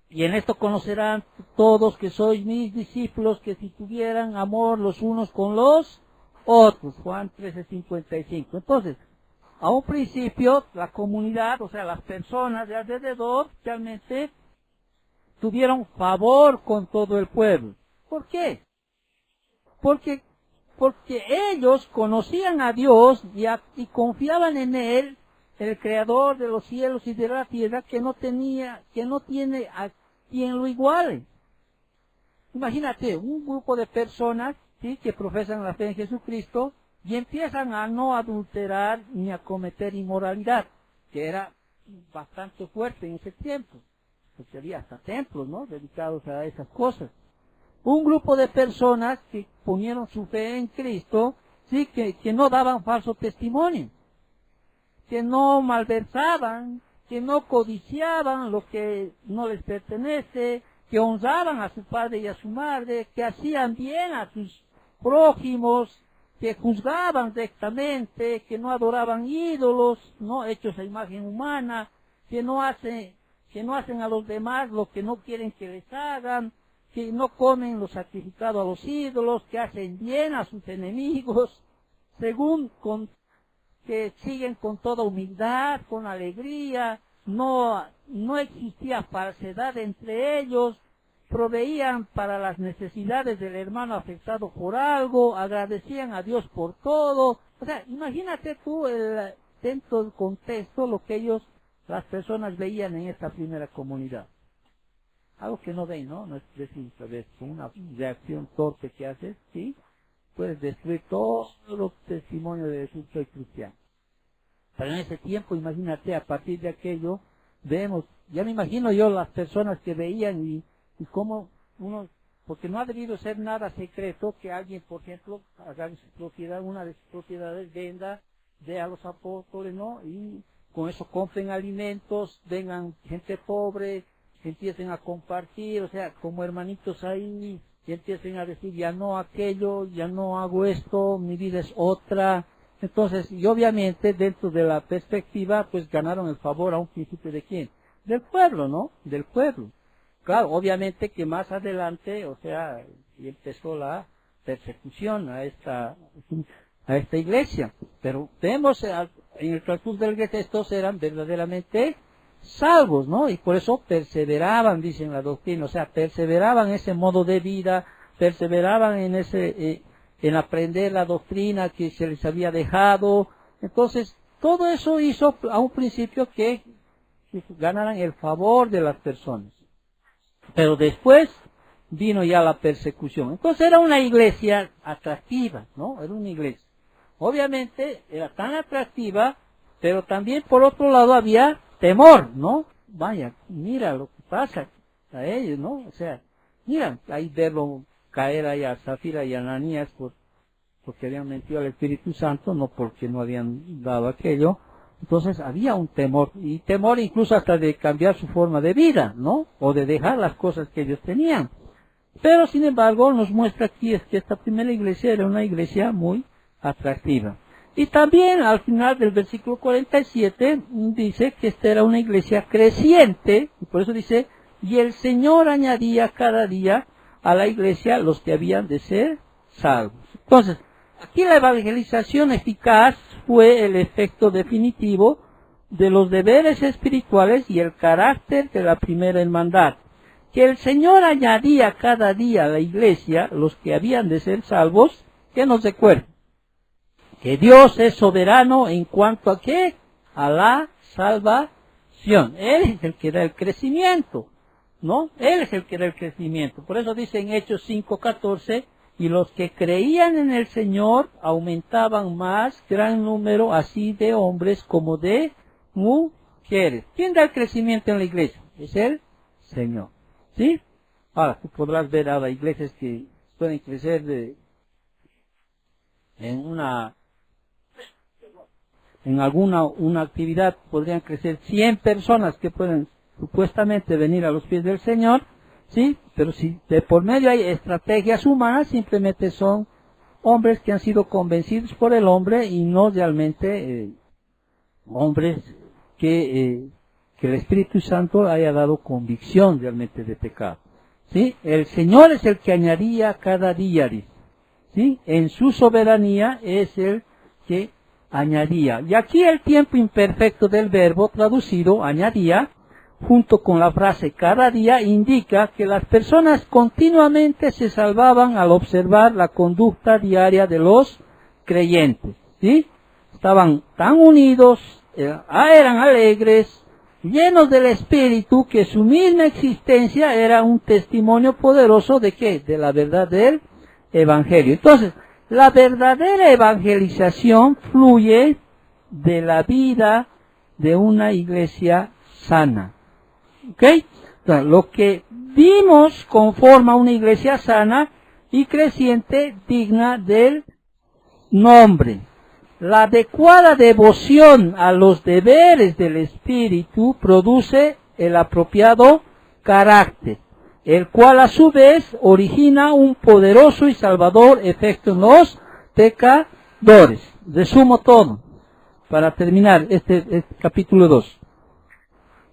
Y en esto conocerán todos que sois mis discípulos, que si tuvieran amor los unos con los otros. Juan 13:55. Entonces, a un principio, la comunidad, o sea, las personas de alrededor, realmente tuvieron favor con todo el pueblo. ¿Por qué? Porque ellos conocían a Dios y confiaban en Él, el Creador de los cielos y de la tierra, que no tiene a quien lo iguale. Imagínate, un grupo de personas, ¿sí?, que profesan la fe en Jesucristo y empiezan a no adulterar ni a cometer inmoralidad, que era bastante fuerte en ese tiempo, porque había hasta templos, ¿no?, dedicados a esas cosas. Un grupo de personas que ponieron su fe en Cristo, sí, que no daban falso testimonio, que no malversaban, que no codiciaban lo que no les pertenece, que honraban a su padre y a su madre, que hacían bien a sus prójimos, que juzgaban rectamente, que no adoraban ídolos, no hechos a imagen humana, que no hacen a los demás lo que no quieren que les hagan, que no comen lo sacrificado a los ídolos, que hacen bien a sus enemigos, que siguen con toda humildad, con alegría, no existía falsedad entre ellos, proveían para las necesidades del hermano afectado por algo, agradecían a Dios por todo. O sea, imagínate tú dentro del contexto lo que las personas veían en esta primera comunidad. Algo que no ven, ¿no? No es decir, con una reacción torpe que haces, ¿sí?, puedes destruir todo los testimonios de decir soy cristiano. Pero en ese tiempo, imagínate, a partir de aquello, vemos, ya me imagino yo las personas que veían y cómo porque no ha debido ser nada secreto que alguien, por ejemplo, haga su propiedad, una de sus propiedades, venda, dé a los apóstoles, ¿no? Y con eso compren alimentos, vengan gente pobre, empiecen a compartir, o sea, como hermanitos ahí, y empiecen a decir, ya no aquello, ya no hago esto, mi vida es otra. Entonces, y obviamente, dentro de la perspectiva, pues ganaron el favor a un principio de quién? Del pueblo, ¿no? Del pueblo. Claro, obviamente que más adelante, o sea, y empezó la persecución a esta iglesia. Pero vemos en el transcurso de la iglesia, estos eran verdaderamente salvos, ¿no? Y por eso perseveraban, dicen la doctrina, o sea, perseveraban en ese modo de vida, perseveraban en aprender la doctrina que se les había dejado. Entonces, todo eso hizo a un principio que ganaran el favor de las personas. Pero después vino ya la persecución. Entonces era una iglesia atractiva, ¿no? Era una iglesia. Obviamente era tan atractiva, pero también por otro lado había temor, ¿no? Vaya, mira lo que pasa a ellos, ¿no? O sea, mira, ahí verlo caer ahí a Zafira y a Ananías porque habían mentido al Espíritu Santo, no porque no habían dado aquello. Entonces había un temor, y temor incluso hasta de cambiar su forma de vida, ¿no? O de dejar las cosas que ellos tenían. Pero sin embargo nos muestra aquí es que esta primera iglesia era una iglesia muy atractiva. Y también al final del versículo 47 dice que esta era una iglesia creciente, y por eso dice, y el Señor añadía cada día a la iglesia los que habían de ser salvos. Entonces, aquí la evangelización eficaz fue el efecto definitivo de los deberes espirituales y el carácter de la primera hermandad. que el Señor añadía cada día a la iglesia los que habían de ser salvos, que nos recuerden que Dios es soberano en cuanto a qué, a la salvación. Él es el que da el crecimiento, ¿no? Él es el que da el crecimiento. Por eso dice en Hechos 5:14, y los que creían en el Señor aumentaban más gran número así de hombres como de mujeres. ¿Quién da el crecimiento en la iglesia? Es el Señor. ¿Sí? Ahora, tú podrás ver ahora iglesias que pueden crecer en alguna una actividad, podrían crecer 100 personas que pueden supuestamente venir a los pies del Señor, ¿sí? Pero si de por medio hay estrategias humanas, simplemente son hombres que han sido convencidos por el hombre y no realmente hombres que el Espíritu Santo haya dado convicción realmente de pecado. ¿Sí? El Señor es el que añadía cada día, dice. ¿Sí? En su soberanía es el que añadía. Y aquí el tiempo imperfecto del verbo traducido, añadía, junto con la frase cada día, indica que las personas continuamente se salvaban al observar la conducta diaria de los creyentes. ¿Sí? Estaban tan unidos, eran alegres, llenos del Espíritu, que su misma existencia era un testimonio poderoso de ¿qué? De la verdad del Evangelio. Entonces, la verdadera evangelización fluye de la vida de una iglesia sana. ¿Ok? Entonces, lo que vimos conforma una iglesia sana y creciente digna del nombre. La adecuada devoción a los deberes del Espíritu produce el apropiado carácter, el cual a su vez origina un poderoso y salvador efecto en los pecadores. Resumo todo para terminar este capítulo 2.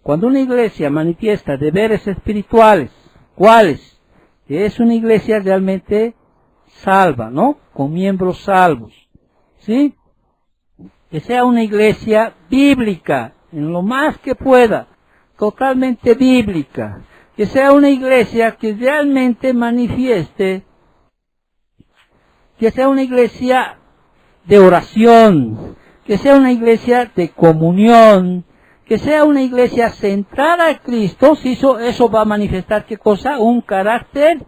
Cuando una iglesia manifiesta deberes espirituales, ¿cuáles? Es una iglesia realmente salva, ¿no? Con miembros salvos, ¿sí? Que sea una iglesia bíblica, en lo más que pueda, totalmente bíblica. Que sea una iglesia que realmente manifieste, que sea una iglesia de oración, que sea una iglesia de comunión, que sea una iglesia centrada en Cristo. Si eso va a manifestar ¿qué cosa? Un carácter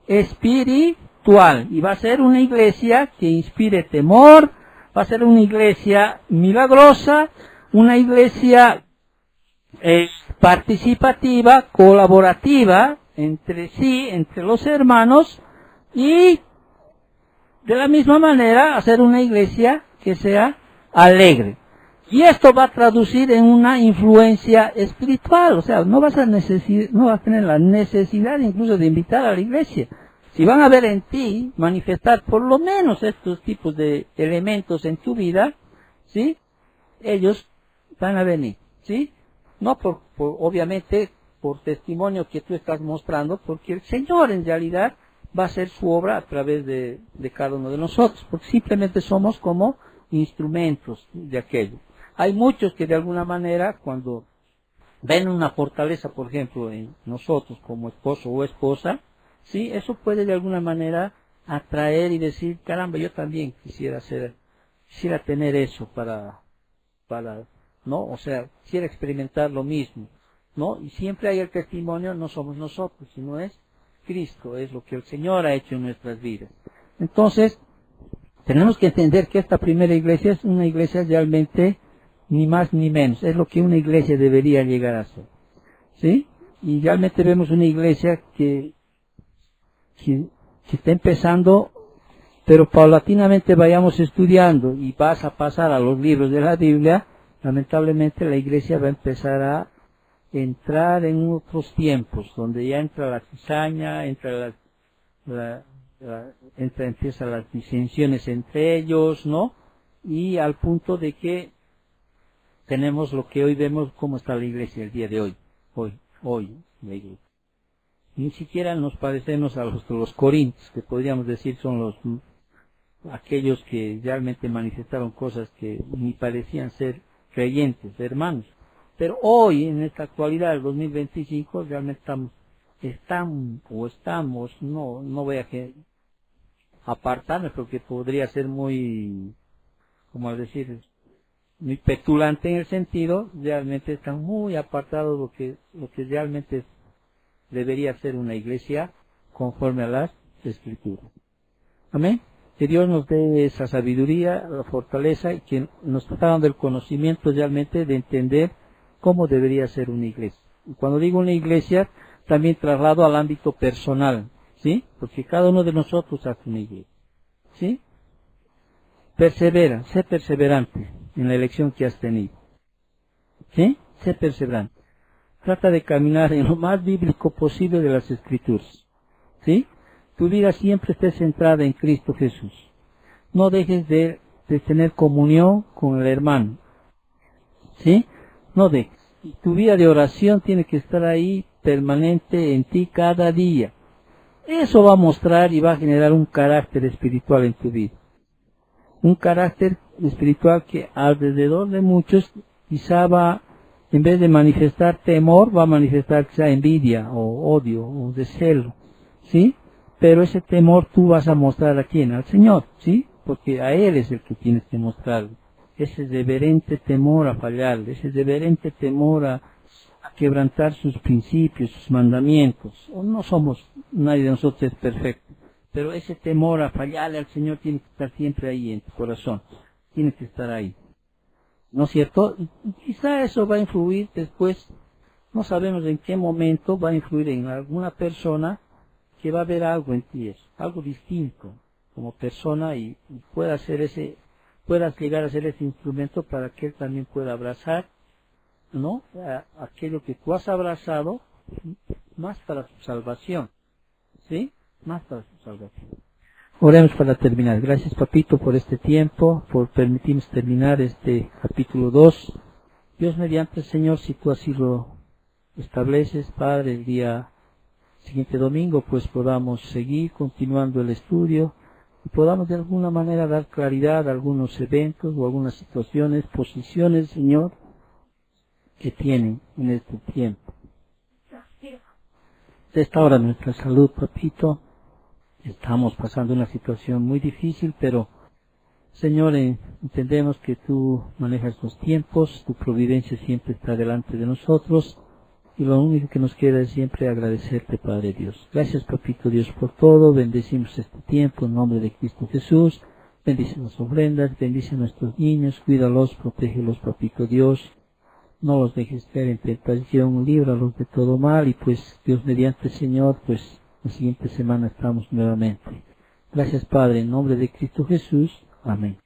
espiritual. Y va a ser una iglesia que inspire temor, va a ser una iglesia milagrosa, una iglesia participativa, colaborativa entre sí, entre los hermanos, y de la misma manera hacer una iglesia que sea alegre. Y esto va a traducir en una influencia espiritual, o sea, no vas a tener la necesidad incluso de invitar a la iglesia. Si van a ver en ti manifestar por lo menos estos tipos de elementos en tu vida, ¿sí? Ellos van a venir, ¿sí? No obviamente por testimonio que tú estás mostrando, porque el Señor en realidad va a hacer su obra a través de cada uno de nosotros, porque simplemente somos como instrumentos de aquello. Hay muchos que de alguna manera cuando ven una fortaleza, por ejemplo, en nosotros como esposo o esposa, sí, eso puede de alguna manera atraer y decir, caramba, yo también quisiera tener eso para, ¿no? O sea, quisiera experimentar lo mismo, ¿no? Y siempre hay el testimonio, no somos nosotros, sino es Cristo, es lo que el Señor ha hecho en nuestras vidas. Entonces, tenemos que entender que esta primera iglesia es una iglesia realmente ni más ni menos, es lo que una iglesia debería llegar a ser, ¿sí? Y realmente vemos una iglesia que está empezando, pero paulatinamente vayamos estudiando y vas a pasar a los libros de la Biblia, lamentablemente la iglesia va a empezar a entrar en otros tiempos, donde ya entra la cizaña, empiezan las disensiones entre ellos, ¿no? Y al punto de que tenemos lo que hoy vemos, cómo está la iglesia el día de hoy, la iglesia. Ni siquiera nos parecemos a los corintios, que podríamos decir son aquellos que realmente manifestaron cosas que ni parecían ser creyentes, hermanos. Pero hoy, en esta actualidad, el 2025, realmente estamos están o estamos, no voy a apartarme porque podría ser muy, como decir, muy petulante en el sentido, realmente están muy apartados de lo que realmente debería ser una iglesia conforme a las Escrituras. Amén. Que Dios nos dé esa sabiduría, la fortaleza y que nos está dando el conocimiento realmente de entender cómo debería ser una iglesia. Y cuando digo una iglesia, también traslado al ámbito personal, ¿sí? Porque cada uno de nosotros hace una iglesia, ¿sí? Persevera, sé perseverante en la elección que has tenido, ¿sí? Sé perseverante. Trata de caminar en lo más bíblico posible de las Escrituras, ¿sí? Tu vida siempre esté centrada en Cristo Jesús. No dejes de tener comunión con el hermano, ¿sí? No dejes. Y tu vida de oración tiene que estar ahí permanente en ti cada día. Eso va a mostrar y va a generar un carácter espiritual en tu vida. Un carácter espiritual que alrededor de muchos quizá va, en vez de manifestar temor, va a manifestar quizá envidia o odio o descelo, ¿sí? Pero ese temor tú vas a mostrar a quién, al Señor, ¿sí? Porque a Él es el que tienes que mostrarlo. Ese reverente temor a fallarle, ese reverente temor a quebrantar sus principios, sus mandamientos. No somos, nadie de nosotros es perfecto, pero ese temor a fallarle al Señor tiene que estar siempre ahí en tu corazón, tiene que estar ahí, ¿no es cierto? Y quizá eso va a influir después, no sabemos en qué momento va a influir en alguna persona que va a ver algo en ti, algo distinto como persona y puedas llegar a ser ese instrumento para que él también pueda abrazar, ¿no? Aquello que tú has abrazado, más para tu salvación, ¿sí? Más para tu salvación. Oremos para terminar. Gracias, papito, por este tiempo, por permitirnos terminar este capítulo 2. Dios mediante, Señor, si tú así lo estableces, Padre, el día siguiente domingo, pues podamos seguir continuando el estudio y podamos de alguna manera dar claridad a algunos eventos o algunas situaciones, posiciones, Señor, que tienen en este tiempo. Restaura nuestra salud, papito. Estamos pasando una situación muy difícil, pero, Señor, entendemos que tú manejas los tiempos, tu providencia siempre está delante de nosotros, y lo único que nos queda es siempre agradecerte, Padre Dios. Gracias, papito Dios, por todo. Bendecimos este tiempo en nombre de Cristo Jesús. Bendice las ofrendas, bendice a nuestros niños, cuídalos, protégelos, papito Dios. No los dejes caer en tentación, líbralos de todo mal y pues Dios mediante, Señor, pues la siguiente semana estamos nuevamente. Gracias, Padre, en nombre de Cristo Jesús. Amén.